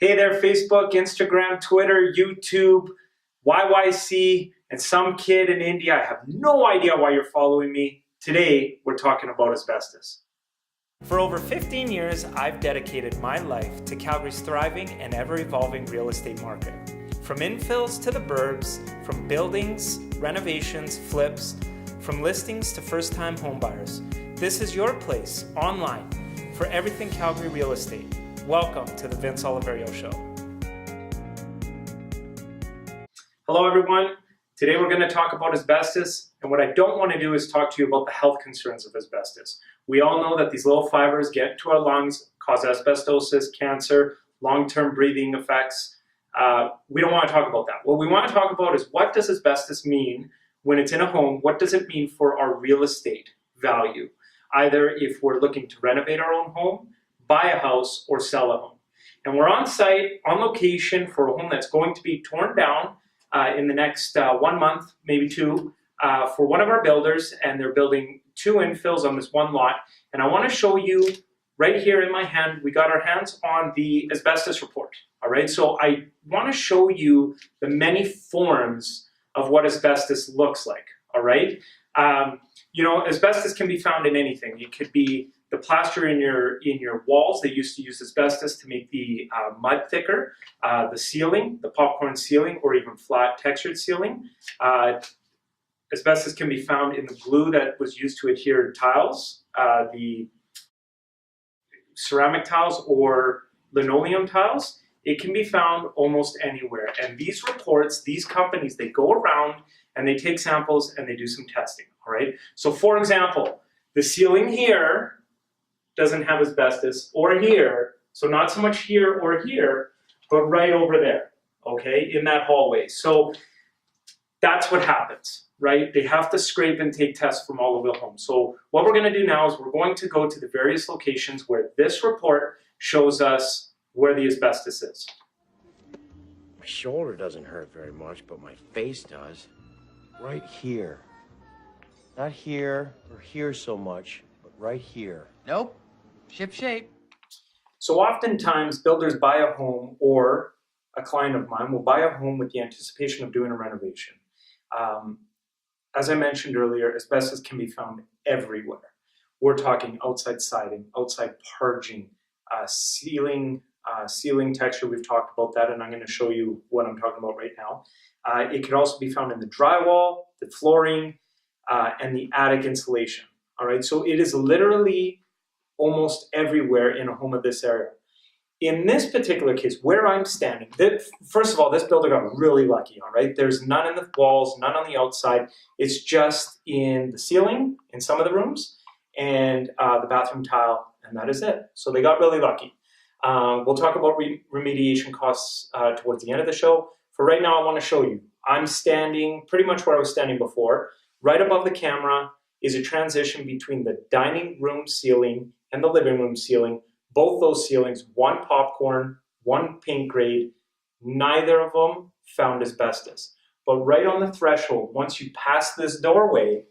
Hey there, Facebook, Instagram, Twitter, YouTube, YYC, and some kid in India. I have no idea why you're following me. Today, we're talking about asbestos. For over 15 years, I've dedicated my life to Calgary's thriving and ever-evolving real estate market. From infills to the burbs, from buildings, renovations, flips, from listings to first-time homebuyers, this is your place, online, for everything Calgary real estate. Welcome to the Vince Oliverio Show. Hello everyone. Today we're going to talk about asbestos, and what I don't want to do is talk to you about the health concerns of asbestos. We all know that these little fibers get into our lungs, cause asbestosis, cancer, long-term breathing effects. We don't want to talk about that. What we want to talk about is, what does asbestos mean when it's in a home? What does it mean for our real estate value? Either if we're looking to renovate our own home, buy a house, or sell a home. And we're on site, on location, for a home that's going to be torn down in the next 1 month, maybe two, for one of our builders, and they're building 2 infills on this one lot. And I want to show you right here in my hand, we got our hands on the asbestos report. All right, so I want to show you the many forms of what asbestos looks like. All right, you know, asbestos can be found in anything. It could be the plaster in your walls. They used to use asbestos to make the mud thicker, the ceiling, the popcorn ceiling, or even flat textured ceiling. Asbestos can be found in the glue that was used to adhere tiles, the ceramic tiles or linoleum tiles. It can be found almost anywhere. And these reports, these companies, they go around and they take samples and they do some testing, all right? So for example, the ceiling here doesn't have asbestos, or here, so not so much here or here, but right over there, okay, in that hallway. So that's what happens, right? They have to scrape and take tests from all over the home. So what we're going to do now is we're going to go to the various locations where this report shows us where the asbestos is. My shoulder doesn't hurt very much, but my face does. Right here. Not here or here so much, but right here. Nope. Ship shape. So oftentimes builders buy a home, or a client of mine will buy a home with the anticipation of doing a renovation. As I mentioned earlier, asbestos can be found everywhere. We're talking outside siding, outside parging, ceiling texture. We've talked about that, and I'm going to show you what I'm talking about right now. It could also be found in the drywall, the flooring, and the attic insulation. All right, so it is literally almost everywhere in a home of this area. In this particular case, where I'm standing, first of all, this builder got really lucky, all right? There's none in the walls, none on the outside. It's just in the ceiling in some of the rooms, and the bathroom tile, and that is it. So they got really lucky. We'll talk about remediation costs towards the end of the show. For right now, I want to show you. I'm standing pretty much where I was standing before. Right above the camera is a transition between the dining room ceiling and the living room ceiling. Both those ceilings, one popcorn, one paint grade, neither of them found asbestos. But right on the threshold, once you pass this doorway,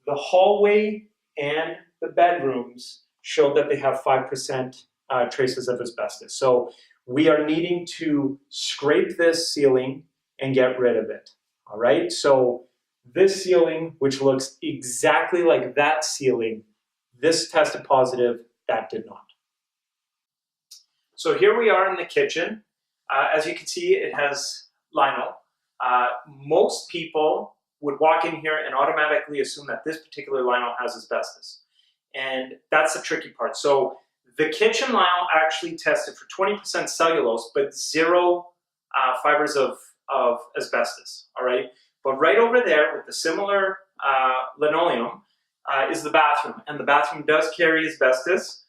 the hallway and the bedrooms show that they have 5% traces of asbestos. So we are needing to scrape this ceiling and get rid of it, all right? So this ceiling, which looks exactly like that ceiling, this tested positive, that did not. So here we are in the kitchen. As you can see, it has lino. Most people would walk in here and automatically assume that this particular lino has asbestos. And that's the tricky part. So the kitchen lino actually tested for 20% cellulose, but 0 fibers of asbestos, all right? But right over there with the similar linoleum is the bathroom. And the bathroom does carry asbestos.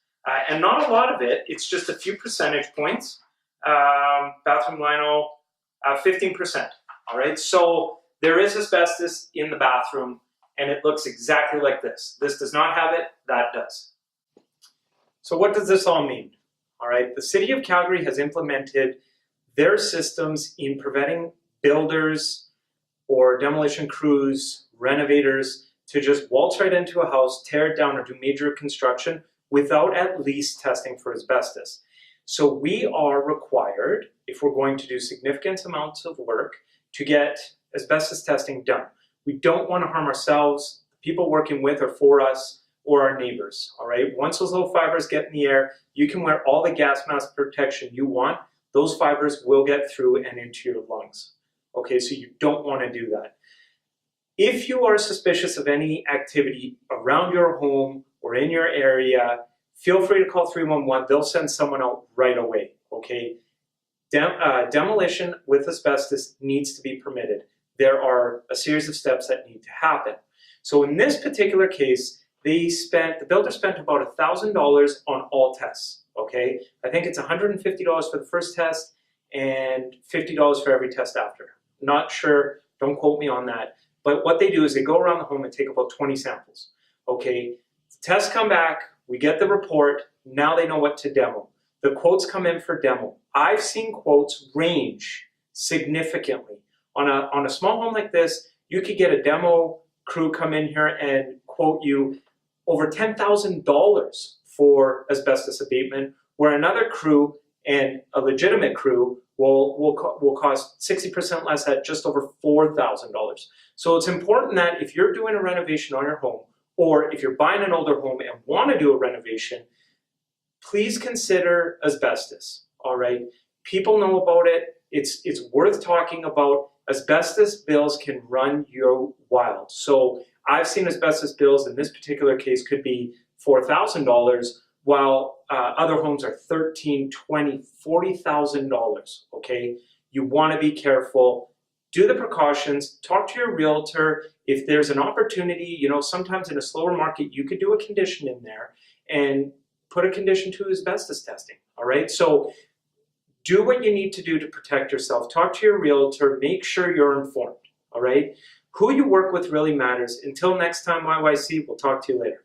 And not a lot of it, it's just a few percentage points. Bathroom lino, 15%, all right? So there is asbestos in the bathroom, and it looks exactly like this. This does not have it, that does. So what does this all mean? All right, the City of Calgary has implemented their systems in preventing builders or demolition crews, renovators, to just waltz right into a house, tear it down, or do major construction without at least testing for asbestos. So we are required, if we're going to do significant amounts of work, to get asbestos testing done. We don't want to harm ourselves, the people working with or for us, or our neighbors, all right? Once those little fibers get in the air, you can wear all the gas mask protection you want. Those fibers will get through and into your lungs, okay? So you don't want to do that. If you are suspicious of any activity around your home or in your area, feel free to call 311. They'll send someone out right away, okay? Demolition with asbestos needs to be permitted. There are a series of steps that need to happen. So in this particular case, the builder spent about $1,000 on all tests, okay? I think it's $150 for the first test and $50 for every test after. Not sure, don't quote me on that. But what they do is they go around the home and take about 20 samples, okay? Tests come back, we get the report, now they know what to demo. The quotes come in for demo. I've seen quotes range significantly. On a small home like this, you could get a demo crew come in here and quote you over $10,000 for asbestos abatement, where another crew and a legitimate crew will cost 60% less at just over $4,000. So it's important that if you're doing a renovation on your home, or if you're buying an older home and want to do a renovation, please consider asbestos, all right? People know about it. It's worth talking about. Asbestos bills can run you wild. So I've seen asbestos bills in this particular case could be $4,000, while other homes are $13,000, $20,000, $40,000, okay? You want to be careful. Do the precautions, talk to your realtor. If there's an opportunity, you know, sometimes in a slower market, you could do a condition in there and put a condition to asbestos testing, all right? So do what you need to do to protect yourself. Talk to your realtor, make sure you're informed, all right? Who you work with really matters. Until next time, YYC, we'll talk to you later.